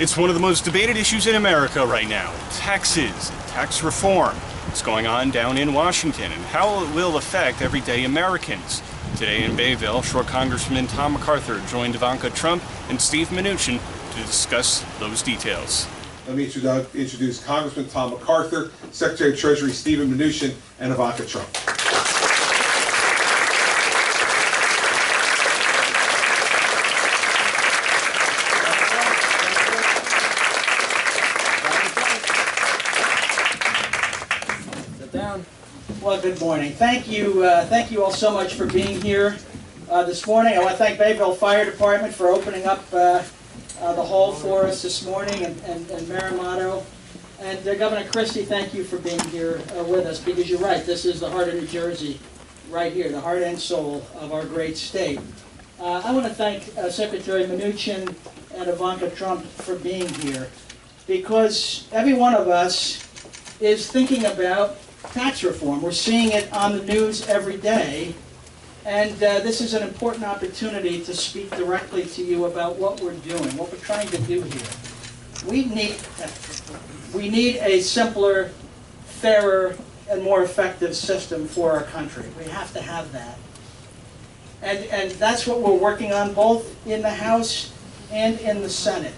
It's one of the most debated issues in America right now. Taxes, tax reform. What's going on down in Washington and how it will affect everyday Americans. Today in Bayville, Shore Congressman Tom MacArthur joined Ivanka Trump and Steve Mnuchin to discuss those details. Let me introduce Congressman Tom MacArthur, Secretary of Treasury Stephen Mnuchin, and Ivanka Trump. Well, good morning. Thank you all so much for being here this morning. I want to thank Bayville Fire Department for opening up the hall for us this morning, and Maramato. And Governor Christie, thank you for being here with us, because you're right, this is the heart of New Jersey, right here, the heart and soul of our great state. I want to thank Secretary Mnuchin and Ivanka Trump for being here, because every one of us is thinking about tax reform. We're seeing it on the news every day, and this is an important opportunity to speak directly to you about what we're doing, what we're trying to do here. We need a simpler, fairer, and more effective system for our country. We have to have that. And that's what we're working on both in the House and in the Senate.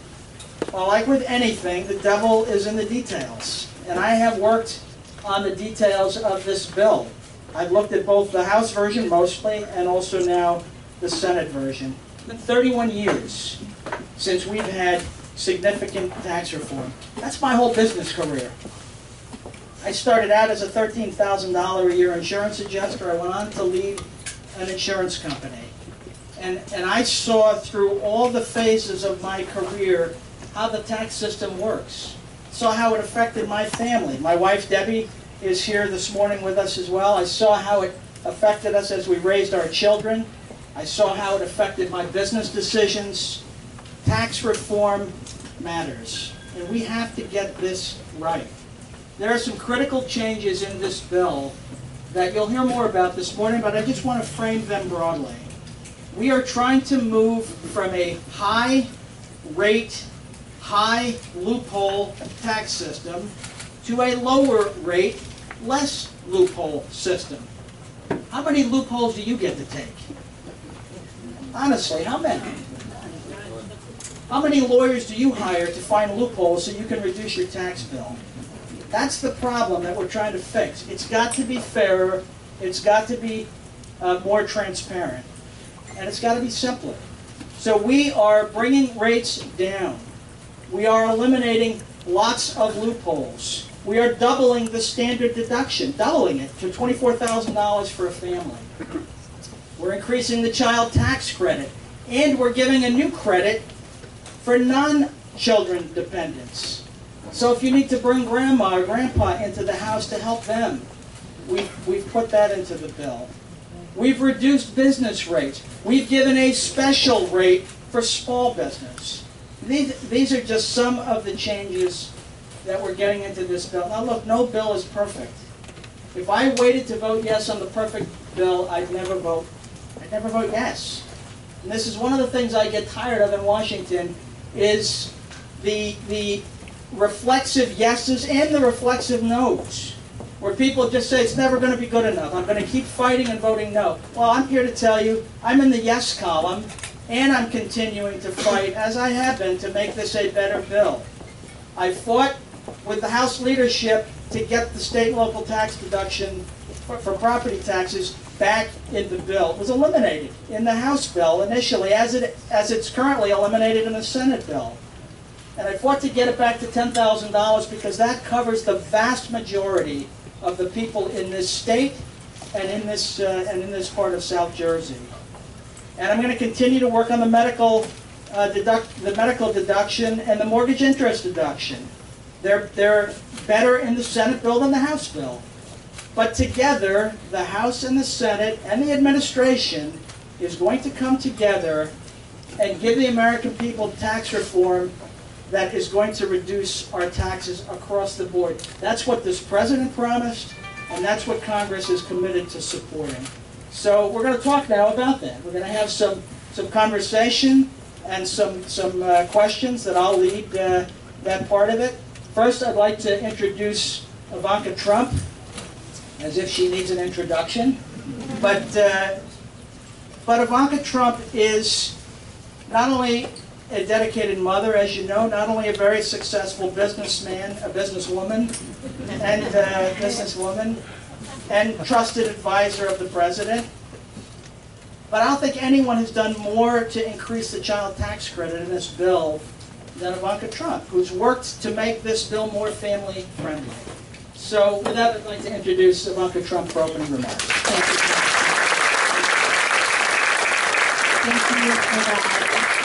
Well, like with anything, the devil is in the details. And I have worked on the details of this bill. I've looked at both the House version mostly and also now the Senate version. It's been 31 years since we've had significant tax reform. That's my whole business career. I started out as a $13,000 a year insurance adjuster. I went on to lead an insurance company. And I saw through all the phases of my career how the tax system works. Saw how it affected my family. My wife, Debbie, is here this morning with us as well. I saw how it affected us as we raised our children. I saw how it affected my business decisions. Tax reform matters, and we have to get this right. There are some critical changes in this bill that you'll hear more about this morning, but I just want to frame them broadly. We are trying to move from a high rate, high loophole tax system to a lower rate, less loophole system. How many loopholes do you get to take? Honestly, how many? How many lawyers do you hire to find loopholes so you can reduce your tax bill? That's the problem that we're trying to fix. It's got to be fairer, it's got to be more transparent, and it's got to be simpler. So we are bringing rates down. We are eliminating lots of loopholes. We are doubling the standard deduction, doubling it to $24,000 for a family. We're increasing the child tax credit, and we're giving a new credit for non-children dependents. So if you need to bring grandma or grandpa into the house to help them, we've put that into the bill. We've reduced business rates. We've given a special rate for small business. These are just some of the changes that we're getting into this bill. Now look, no bill is perfect. If I waited to vote yes on the perfect bill, I'd never vote yes. And this is one of the things I get tired of in Washington, is the reflexive yeses and the reflexive noes, where people just say it's never going to be good enough. I'm going to keep fighting and voting no. Well, I'm here to tell you I'm in the yes column, and I'm continuing to fight, as I have been, to make this a better bill. I fought with the House leadership to get the state and local tax deduction for property taxes back in the bill. It was eliminated in the House bill initially, as it's currently eliminated in the Senate bill. And I fought to get it back to $10,000 because that covers the vast majority of the people in this state and in this part of South Jersey. And I'm going to continue to work on the medical deduction and the mortgage interest deduction. They're better in the Senate bill than the House bill. But together, the House and the Senate and the administration is going to come together and give the American people tax reform that is going to reduce our taxes across the board. That's what this president promised, and that's what Congress is committed to supporting. So we're going to talk now about that. We're going to have some conversation and some questions that I'll lead that part of it. First, I'd like to introduce Ivanka Trump, as if she needs an introduction. But Ivanka Trump is not only a dedicated mother, as you know, not only a very successful businesswoman, and trusted advisor of the president. But I don't think anyone has done more to increase the child tax credit in this bill than Ivanka Trump, who's worked to make this bill more family friendly. So with that, I'd like to introduce Ivanka Trump for opening remarks. Thank you. Thank you for that.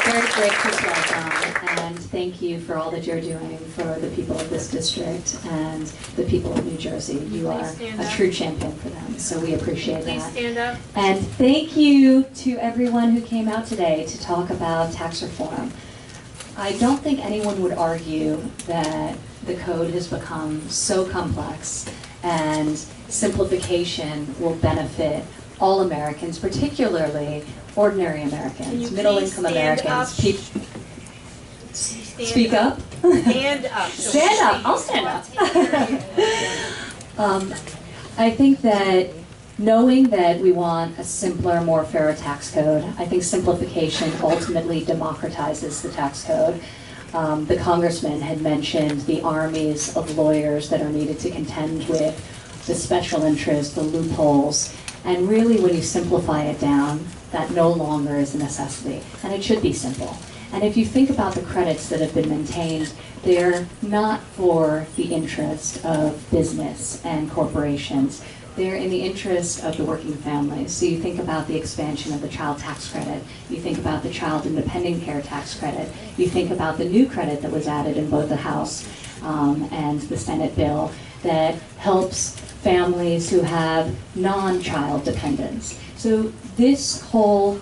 Very grateful to welcome, and thank you for all that you're doing for the people of this district and the people of New Jersey. You are a true champion for them, so we appreciate that. Please stand up. And thank you to everyone who came out today to talk about tax reform. I don't think anyone would argue that the code has become so complex, and simplification will benefit all Americans, particularly ordinary Americans, middle-income Americans. Speak up. Stand up. Stand up. I'll stand up. I think that knowing that we want a simpler, more fairer tax code, I think simplification ultimately democratizes the tax code. The congressman had mentioned the armies of lawyers that are needed to contend with the special interests, the loopholes, and really when you simplify it down, that no longer is a necessity, and it should be simple. And if you think about the credits that have been maintained, they're not for the interest of business and corporations. They're in the interest of the working families. So you think about the expansion of the child tax credit, you think about the child independent care tax credit, you think about the new credit that was added in both the House and the Senate bill that helps families who have non-child dependents. So this whole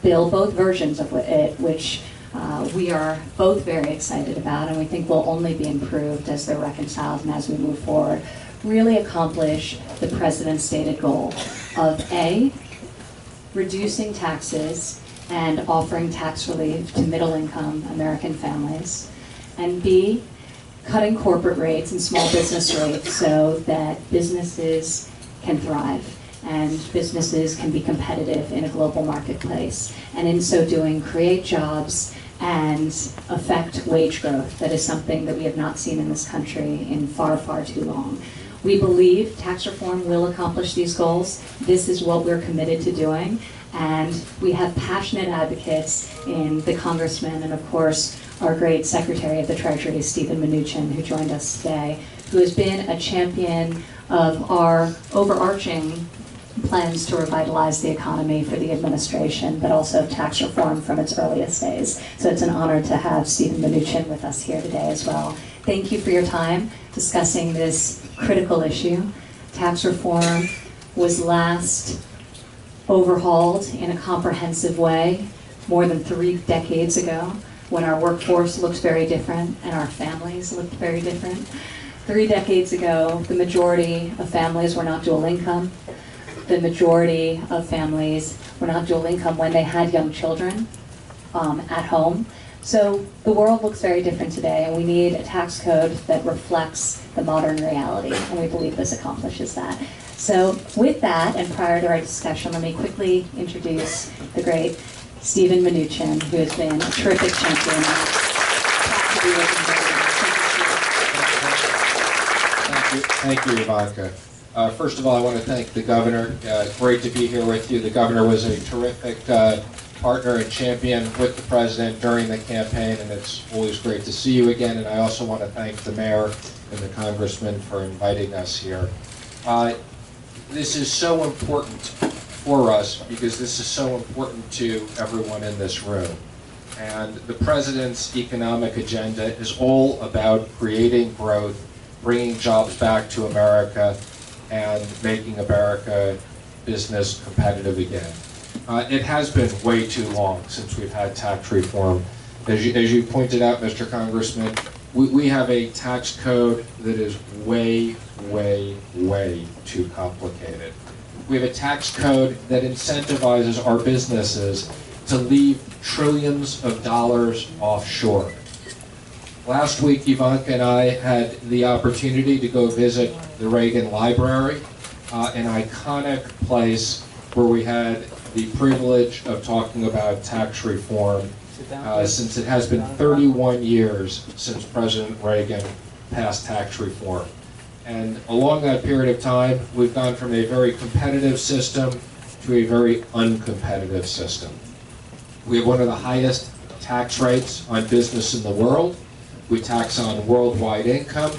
bill, both versions of it, which we are both very excited about and we think will only be improved as they're reconciled and as we move forward, really accomplish the president's stated goal of A, reducing taxes and offering tax relief to middle-income American families, and B, cutting corporate rates and small business rates so that businesses can thrive and businesses can be competitive in a global marketplace, and in so doing create jobs and affect wage growth. That is something that we have not seen in this country in far, far too long. We believe tax reform will accomplish these goals. This is what we're committed to doing, and we have passionate advocates in the congressman and of course our great Secretary of the Treasury, Mnuchin, who joined us today, who has been a champion of our overarching plans to revitalize the economy for the administration, but also tax reform from its earliest days. So it's an honor to have Mnuchin with us here today as well. Thank you for your time discussing this critical issue. Tax reform was last overhauled in a comprehensive way more than 3 decades ago, when our workforce looked very different and our families looked very different. 3 decades ago, the majority of families were not dual income. The majority of families were not dual income when they had young children at home. So the world looks very different today, and we need a tax code that reflects the modern reality, and we believe this accomplishes that. So with that, and prior to our discussion, let me quickly introduce the great Mnuchin, who has been a terrific champion. Thank you, Ivanka. First of all, I want to thank the governor. Great to be here with you. The governor was a terrific partner and champion with the president during the campaign, and it's always great to see you again. And I also want to thank the mayor and the congressman for inviting us here. This is so important for us because this is so important to everyone in this room. And the president's economic agenda is all about creating growth, bringing jobs back to America, and making America business competitive again. It has been way too long since we've had tax reform. As you pointed out, Mr. Congressman, we have a tax code that is way, way, way too complicated. We have a tax code that incentivizes our businesses to leave trillions of dollars offshore. Last week, Ivanka and I had the opportunity to go visit the Reagan Library, an iconic place where we had the privilege of talking about tax reform, since it has been 31 years since President Reagan passed tax reform. And along that period of time, we've gone from a very competitive system to a very uncompetitive system. We have one of the highest tax rates on business in the world. We tax on worldwide income,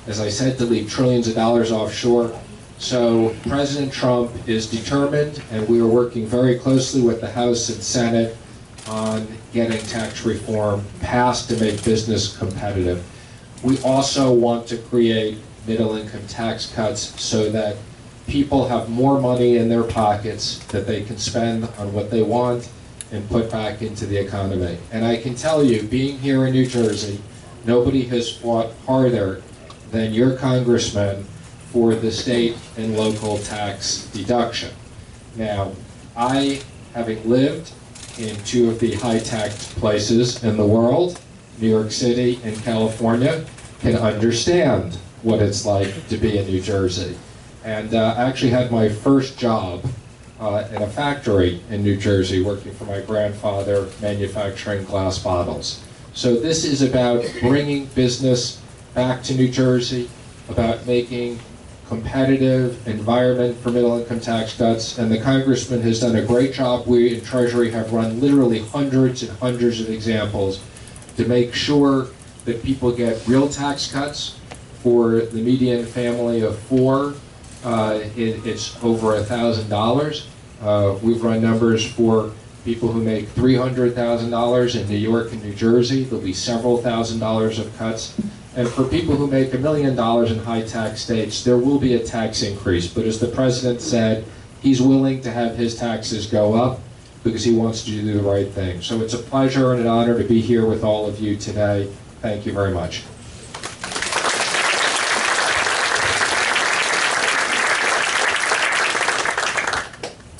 as I said, to leave trillions of dollars offshore. So President Trump is determined, and we are working very closely with the House and Senate on getting tax reform passed to make business competitive. We also want to create middle-income tax cuts so that people have more money in their pockets that they can spend on what they want and put back into the economy. And I can tell you, being here in New Jersey, nobody has fought harder than your congressman for the state and local tax deduction. Now, I, having lived in two of the high-tax places in the world, New York City and California, can understand what it's like to be in New Jersey. And I actually had my first job in a factory in New Jersey, working for my grandfather, manufacturing glass bottles. So this is about bringing business back to New Jersey, about making competitive environment for middle-income tax cuts, and the congressman has done a great job. We in Treasury have run literally hundreds and hundreds of examples to make sure that people get real tax cuts. For the median family of four, it's over $1,000. We've run numbers for people who make $300,000 in New York and New Jersey. There'll be several $1,000s of cuts. And for people who make $1 million in high tax states, there will be a tax increase. But as the president said, he's willing to have his taxes go up because he wants to do the right thing. So it's a pleasure and an honor to be here with all of you today. Thank you very much.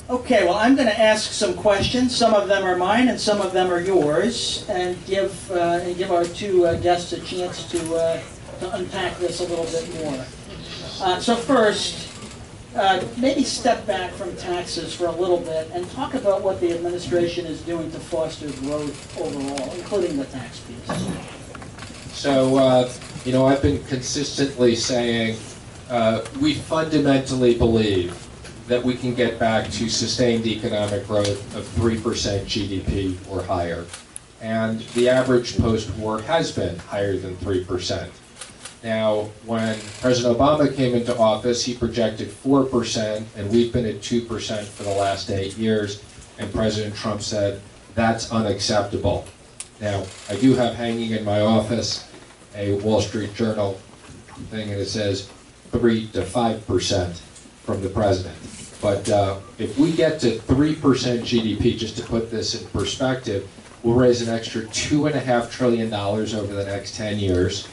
Okay, well, I'm going to ask some questions. Some of them are mine and some of them are yours, and give our two guests a chance to unpack this a little bit more. So first, maybe step back from taxes for a little bit and talk about what the administration is doing to foster growth overall, including the tax piece. So, you know, I've been consistently saying we fundamentally believe that we can get back to sustained economic growth of 3% GDP or higher. And the average post-war has been higher than 3%. Now, when President Obama came into office, he projected 4%, and we've been at 2% for the last 8 years, and President Trump said, that's unacceptable. Now, I do have hanging in my office a Wall Street Journal thing, and it says 3 to 5% from the president. But if we get to 3% GDP, just to put this in perspective, we'll raise an extra $2.5 trillion over the next 10 years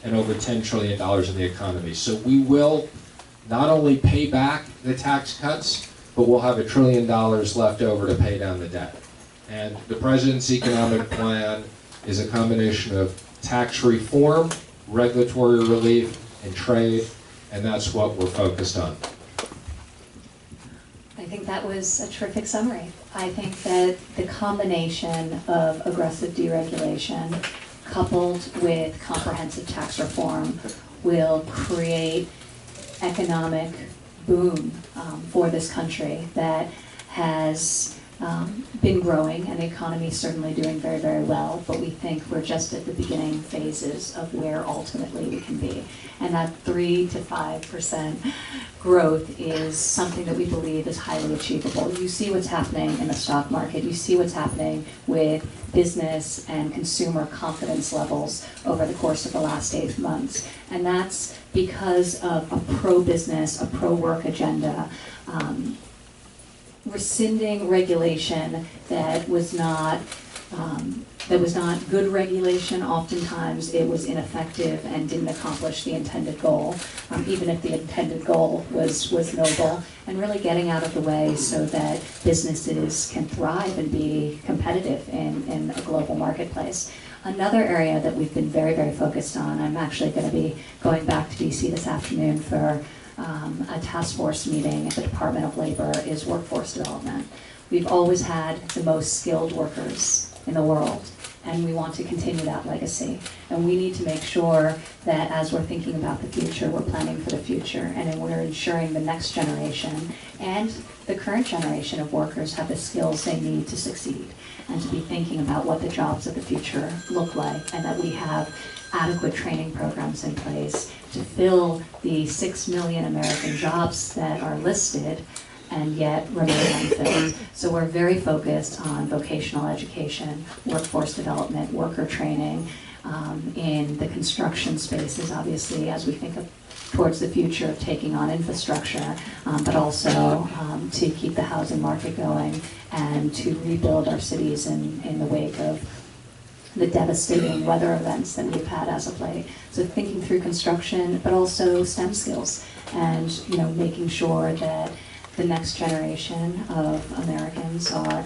and over $10 trillion in the economy. So we will not only pay back the tax cuts, but we'll have $1 trillion left over to pay down the debt. And the president's economic plan is a combination of tax reform, regulatory relief, and trade, and that's what we're focused on. I think that was a terrific summary. I think that the combination of aggressive deregulation coupled with comprehensive tax reform will create economic boom for this country that has been growing, and the economy is certainly doing very, very well, but we think we're just at the beginning phases of where ultimately we can be. And that 3 to 5% growth is something that we believe is highly achievable. You see what's happening in the stock market. You see what's happening with business and consumer confidence levels over the course of the last 8 months. And that's because of a pro-business, a pro-work agenda, rescinding regulation that was not that was not good regulation. Oftentimes it was ineffective and didn't accomplish the intended goal, even if the intended goal was noble, and really getting out of the way so that businesses can thrive and be competitive in a global marketplace. Another area that we've been very, very focused on, I'm actually going to be going back to DC this afternoon for a task force meeting at the Department of Labor, is workforce development. We've always had the most skilled workers in the world, and we want to continue that legacy. And we need to make sure that as we're thinking about the future, we're planning for the future, and then we're ensuring the next generation and the current generation of workers have the skills they need to succeed, and to be thinking about what the jobs of the future look like, and that we have adequate training programs in place to fill the 6 million American jobs that are listed and yet remain unfilled. So we're very focused on vocational education, workforce development, worker training, in the construction spaces, obviously, as we think of towards the future of taking on infrastructure, but also to keep the housing market going and to rebuild our cities in the wake of the devastating weather events that we've had as of late. So thinking through construction, but also STEM skills, and making sure that the next generation of Americans are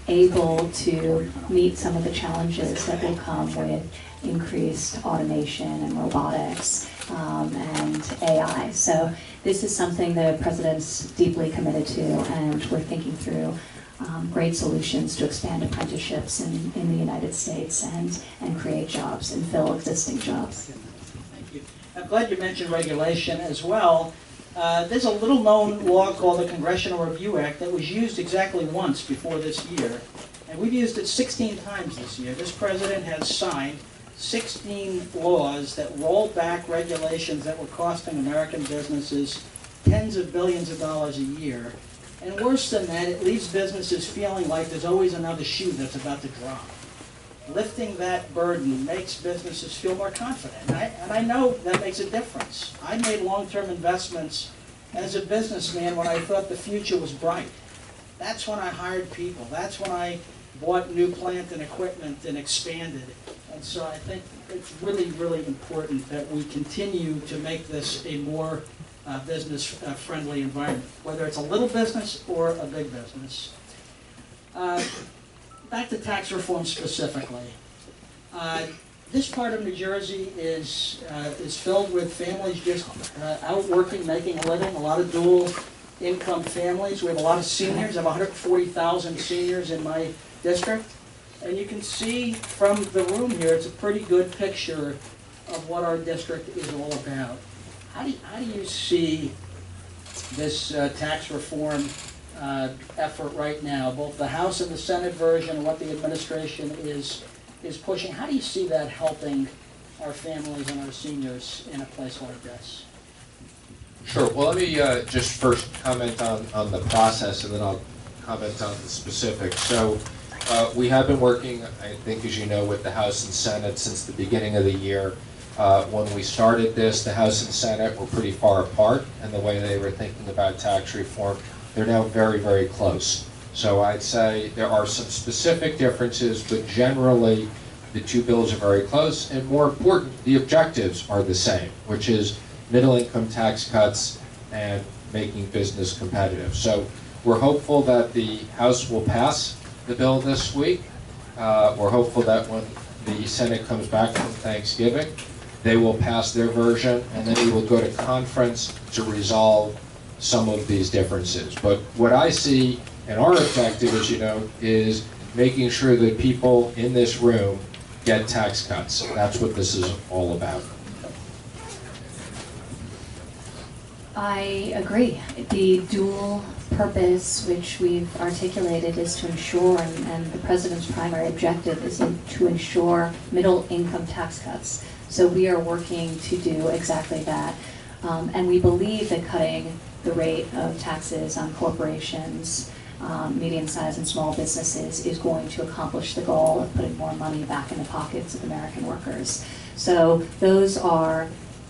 able to meet some of the challenges that will come with increased automation and robotics and AI. So this is something the President's deeply committed to, and we're thinking through great solutions to expand apprenticeships in the United States and create jobs and fill existing jobs. Thank you. I'm glad you mentioned regulation as well. There's a little-known law called the Congressional Review Act that was used exactly once before this year, and we've used it 16 times this year. This president has signed 16 laws that roll back regulations that were costing American businesses tens of billions of dollars a year. And worse than that, it leaves businesses feeling like there's always another shoe that's about to drop. Lifting that burden makes businesses feel more confident. And I know that makes a difference. I made long-term investments as a businessman when I thought the future was bright. That's when I hired people. That's when I bought new plant and equipment and expanded. And so I think it's really, really important that we continue to make this a more business-friendly environment, whether it's a little business or a big business. Back to tax reform specifically. This part of New Jersey is filled with families just out working, making a living, a lot of dual income families. We have a lot of seniors. I have 140,000 seniors in my district. And you can see from the room here, it's a pretty good picture of what our district is all about. How do you see this tax reform effort right now, both the House and the Senate version and what the administration is pushing? How do you see that helping our families and our seniors in a place like this? Sure. Well, let me just first comment on the process, and then I'll comment on the specifics. So we have been working, I think, as you know, with the House and Senate since the beginning of the year. When we started this, the House and Senate were pretty far apart in the way they were thinking about tax reform. They're now very, very close. So I'd say there are some specific differences, but generally the two bills are very close. And more important, the objectives are the same, which is middle income tax cuts and making business competitive. So we're hopeful that the House will pass the bill this week. We're hopeful that when the Senate comes back from Thanksgiving, they will pass their version, and then we will go to conference to resolve some of these differences. But what I see, and our objective, as you know, is making sure that people in this room get tax cuts. That's what this is all about. I agree. The dual purpose which we've articulated is to ensure, and the President's primary objective is to ensure middle income tax cuts. So we are working to do exactly that. And we believe that cutting the rate of taxes on corporations, medium-sized and small businesses, is going to accomplish the goal of putting more money back in the pockets of American workers. So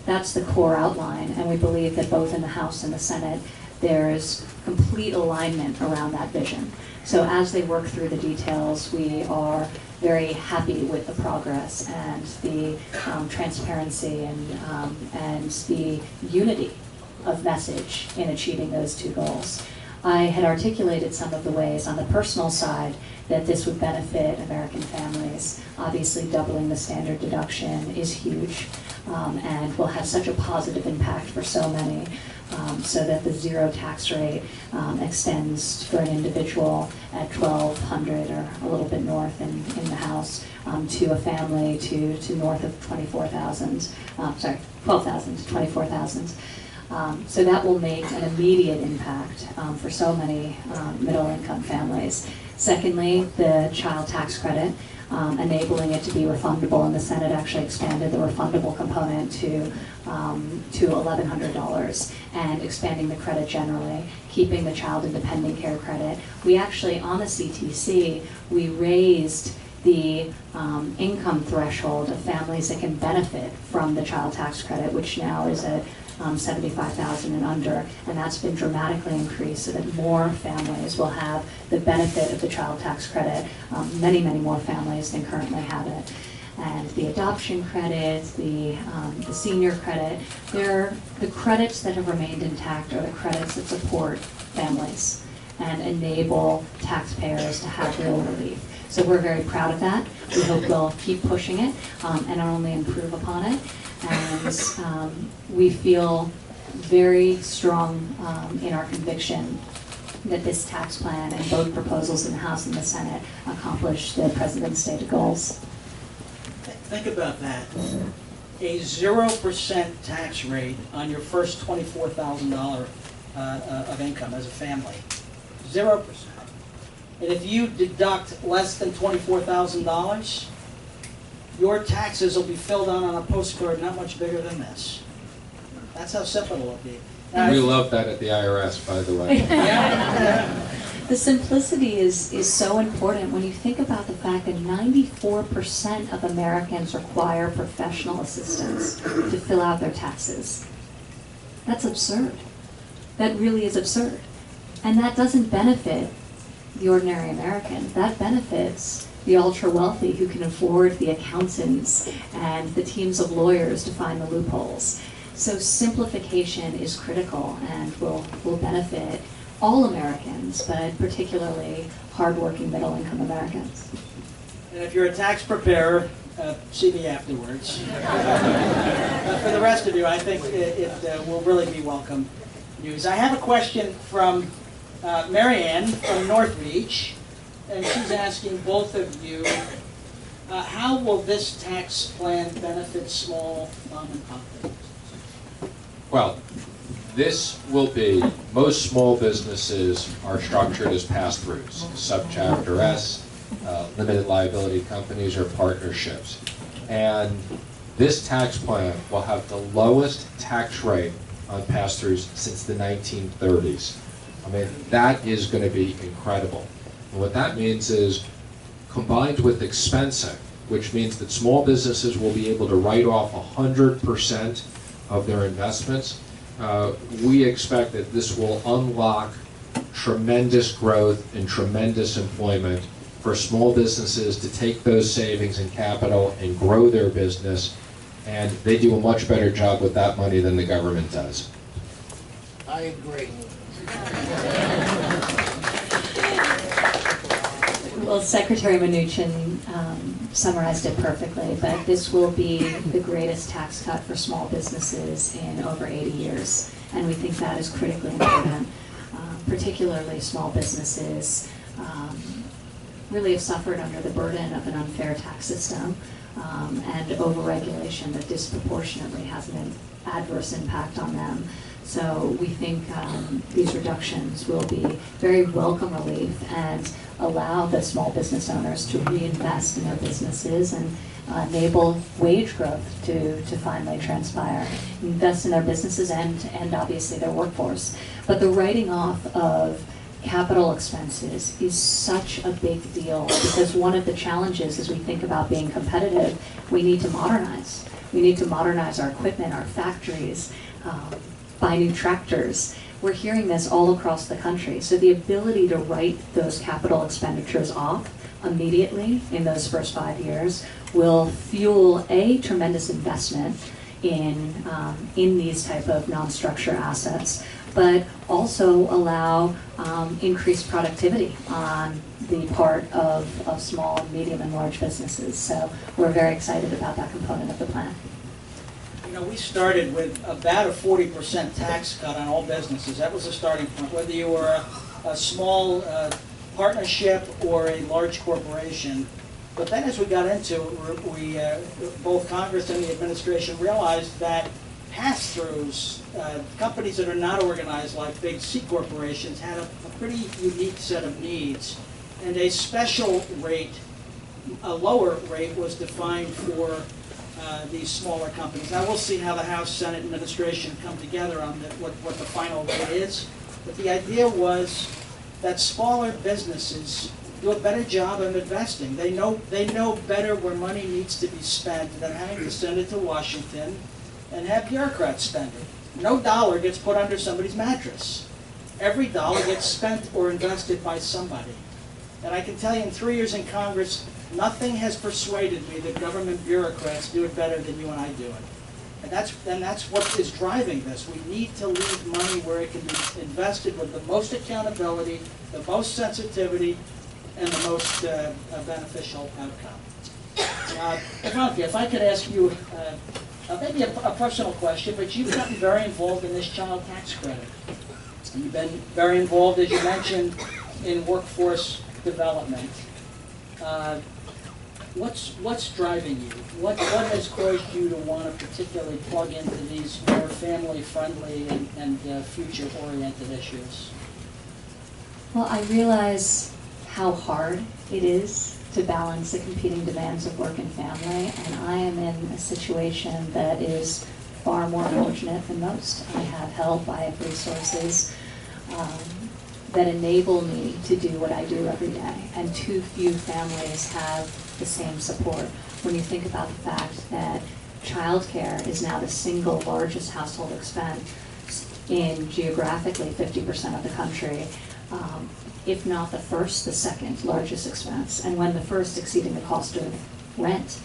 that's the core outline, and we believe that both in the House and the Senate, there's complete alignment around that vision. So as they work through the details, we are very happy with the progress and the transparency and the unity of message in achieving those two goals. I had articulated some of the ways on the personal side that this would benefit American families. Obviously, doubling the standard deduction is huge and will have such a positive impact for so many, so that the zero tax rate extends for an individual at $1,200 or a little bit north in the House to a family to north of 24,000, sorry, 12,000 to 24,000. So that will make an immediate impact for so many middle-income families. Secondly, the child tax credit, enabling it to be refundable, and the Senate actually expanded the refundable component to $1,100, and expanding the credit generally, keeping the child and dependent care credit. We actually, on the CTC, we raised the income threshold of families that can benefit from the child tax credit, which now is at $75,000 and under, and that's been dramatically increased so that more families will have the benefit of the child tax credit, many, many more families than currently have it. And the adoption credit, the senior credit, the credits that have remained intact are the credits that support families and enable taxpayers to have real relief. So we're very proud of that. We hope we'll keep pushing it and only improve upon it. And we feel very strong in our conviction that this tax plan and both proposals in the House and the Senate accomplish the President's stated goals. Think about that. A 0% tax rate on your first $24,000 of income as a family. 0%. And if you deduct less than $24,000, your taxes will be filled out on a postcard not much bigger than this. That's how simple it will be. Now, We love that at the IRS, by the way. Yeah. The simplicity is so important when you think about the fact that 94% of Americans require professional assistance to fill out their taxes. That's absurd. That really is absurd. And that doesn't benefit the ordinary American. That benefits the ultra-wealthy who can afford the accountants and the teams of lawyers to find the loopholes. So simplification is critical and will benefit all Americans, but particularly hardworking middle-income Americans. And if you're a tax preparer, see me afterwards. For the rest of you, I think it will really be welcome news. I have a question from Marianne from North Beach, and she's asking both of you, how will this tax plan benefit small mom and pop businesses? Well, this will be, most small businesses are structured as pass-throughs, subchapter S, limited liability companies or partnerships. And this tax plan will have the lowest tax rate on pass-throughs since the 1930s. I mean, that is going to be incredible. And what that means is, combined with expensing, which means that small businesses will be able to write off 100% of their investments, we expect that this will unlock tremendous growth and tremendous employment for small businesses to take those savings and capital and grow their business, and they do a much better job with that money than the government does. I agree. Well, Secretary Mnuchin summarized it perfectly, but this will be the greatest tax cut for small businesses in over 80 years, and we think that is critically important. Particularly small businesses really have suffered under the burden of an unfair tax system and overregulation that disproportionately has an adverse impact on them. So we think these reductions will be very welcome relief and allow the small business owners to reinvest in their businesses and enable wage growth to finally transpire, invest in their businesses and obviously their workforce. But the writing off of capital expenses is such a big deal because one of the challenges as we think about being competitive, we need to modernize. We need to modernize our equipment, our factories, buy new tractors. we're hearing this all across the country. So the ability to write those capital expenditures off immediately in those first 5 years will fuel a tremendous investment in these type of non-structure assets, but also allow increased productivity on the part of small, medium, and large businesses. So we're very excited about that component of the plan. You know, we started with about a 40% tax cut on all businesses. That was the starting point, whether you were a small partnership or a large corporation. But then as we got into it, both Congress and the administration realized that pass-throughs, companies that are not organized like big C corporations, had a pretty unique set of needs. And a special rate, a lower rate, was defined for these smaller companies. Now we'll see how the House, Senate, administration come together on what the final rate is. But the idea was that smaller businesses do a better job of investing. They know better where money needs to be spent than having to send it to Washington and have bureaucrats spend it. No dollar gets put under somebody's mattress. Every dollar gets spent or invested by somebody. And I can tell you in 3 years in Congress, nothing has persuaded me that government bureaucrats do it better than you and I do it. And that's what is driving this. We need to leave money where it can be invested with the most accountability, the most sensitivity, and the most beneficial outcome. Ivanka, if I could ask you maybe a personal question, but you've gotten very involved in this child tax credit. You've been very involved, as you mentioned, in workforce development. What's driving you? What has caused you to want to particularly plug into these more family-friendly and future-oriented issues? Well, I realize how hard it is to balance the competing demands of work and family, and I am in a situation that is far more fortunate than most. I have help, I have resources that enable me to do what I do every day, and too few families have the same support. When you think about the fact that childcare is now the single largest household expense in geographically 50% of the country, if not the first, the second largest expense. And when the first exceeding the cost of rent,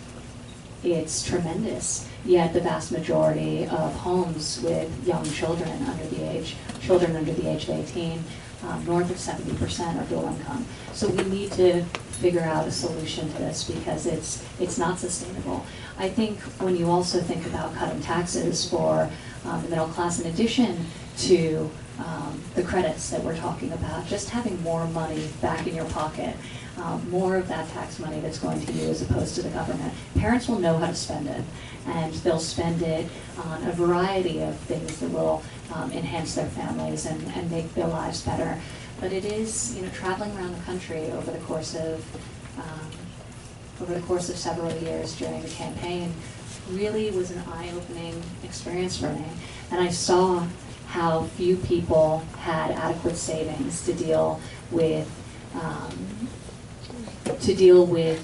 it's tremendous. Yet the vast majority of homes with young children under the age of 18, north of 70% are dual income. So we need to figure out a solution to this because it's not sustainable. I think when you also think about cutting taxes for the middle class, in addition to the credits that we're talking about, just having more money back in your pocket, more of that tax money that's going to you as opposed to the government. Parents will know how to spend it, and they'll spend it on a variety of things that will enhance their families and make their lives better. But it is, traveling around the country over the course of several years during the campaign really was an eye-opening experience for me, and I saw how few people had adequate savings to deal with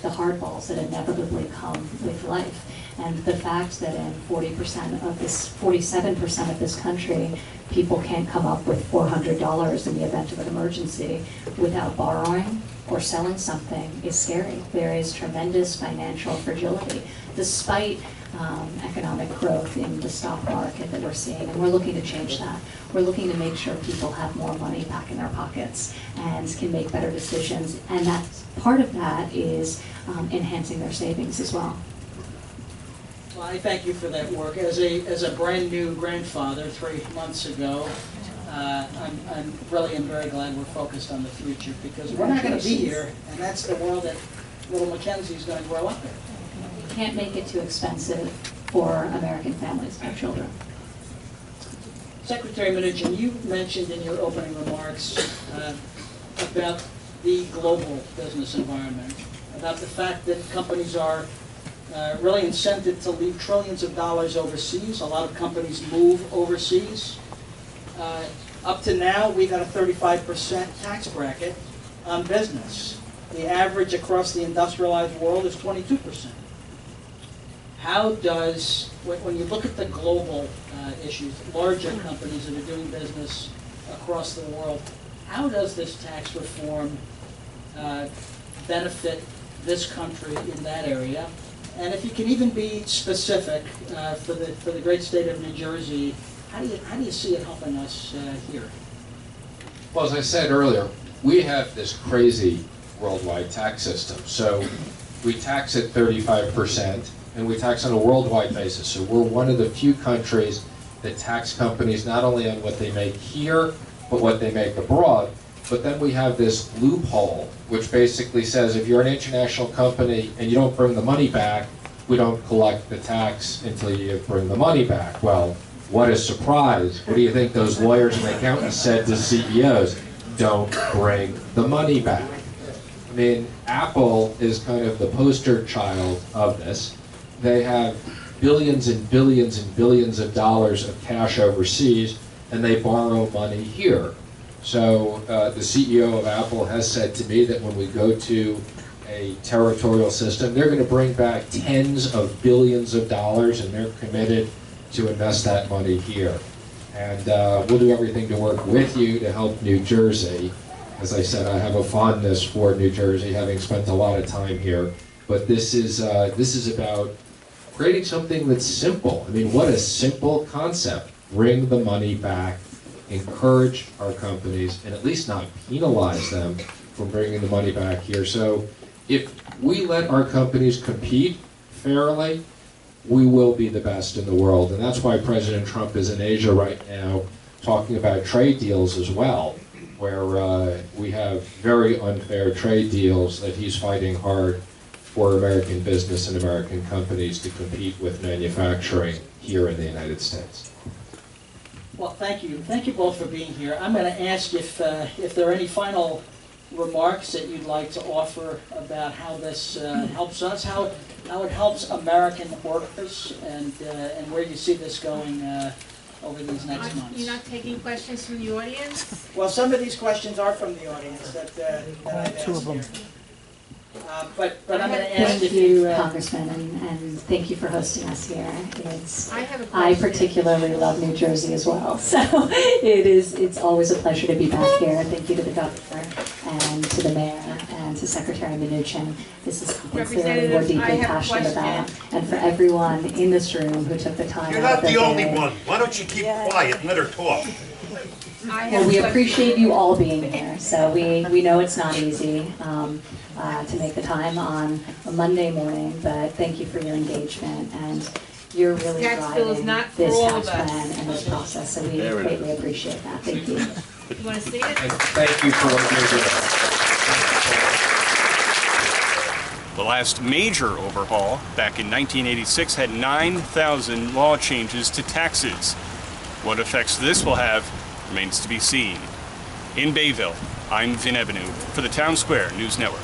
the hardballs that inevitably come with life. And the fact that in 47% of this country, people can't come up with $400 in the event of an emergency without borrowing or selling something is scary. There is tremendous financial fragility, despite economic growth in the stock market that we're seeing, and we're looking to change that. We're looking to make sure people have more money back in their pockets and can make better decisions, and part of that is enhancing their savings as well. Well, I thank you for that work. As a brand new grandfather 3 months ago, I'm really very glad we're focused on the future, because we're not going to be here, and that's the world that little Mackenzie's going to grow up in. We can't make it too expensive for American families to have children. Secretary Mnuchin, you mentioned in your opening remarks about the global business environment, about the fact that companies are really incented to leave trillions of dollars overseas. A lot of companies move overseas. Up to now, we've had a 35% tax bracket on business. The average across the industrialized world is 22%. How does, when you look at the global issues, larger companies that are doing business across the world. How does this tax reform benefit this country in that area? And if you can even be specific for the great state of New Jersey, how do you see it helping us here? Well, as I said earlier, we have this crazy worldwide tax system. So we tax at 35%, and we tax on a worldwide basis. So we're one of the few countries that tax companies not only on what they make here, but what they make abroad. But then we have this loophole, which basically says if you're an international company and you don't bring the money back, we don't collect the tax until you bring the money back. Well, what a surprise. What do you think those lawyers and accountants said to CEOs? Don't bring the money back. I mean, Apple is kind of the poster child of this. They have billions and billions and billions of dollars of cash overseas, and they borrow money here. So the CEO of Apple has said to me that when we go to a territorial system, they're going to bring back tens of billions of dollars, and they're committed to invest that money here. And we'll do everything to work with you to help New Jersey. As I said, I have a fondness for New Jersey, having spent a lot of time here. But this is about creating something that's simple. I mean, what a simple concept. Bring the money back, encourage our companies, and at least not penalize them for bringing the money back here. So if we let our companies compete fairly, we will be the best in the world. And that's why President Trump is in Asia right now talking about trade deals as well, where we have very unfair trade deals that he's fighting hard for American business and American companies to compete with manufacturing here in the United States. Well, thank you. Thank you both for being here. I'm going to ask if there are any final remarks that you'd like to offer about how this helps us, how it helps American workers, and where you see this going over these next months. You're not taking questions from the audience? Well, some of these questions are from the audience that I've asked here. But I'm going to ask Thank you, Congressman, and thank you for hosting us here. I particularly love New Jersey as well, so it's always a pleasure to be back here. Thank you to the governor and to the mayor and to Secretary Mnuchin. This is something clearly we're deeply passionate about, and for everyone in this room who took the time. You're not the only one. Why don't you keep quiet and let her talk? Well, we appreciate you all being here. So we know it's not easy to make the time on a Monday morning, but thank you for your engagement, and you're really driving this tax plan and this process. So we greatly appreciate that. Thank you. You want to see it? And thank you for what you're doing. The last major overhaul, back in 1986, had 9,000 law changes to taxes. What effects this will have remains to be seen. In Bayville, I'm Vin Ebenu for the Town Square News Network.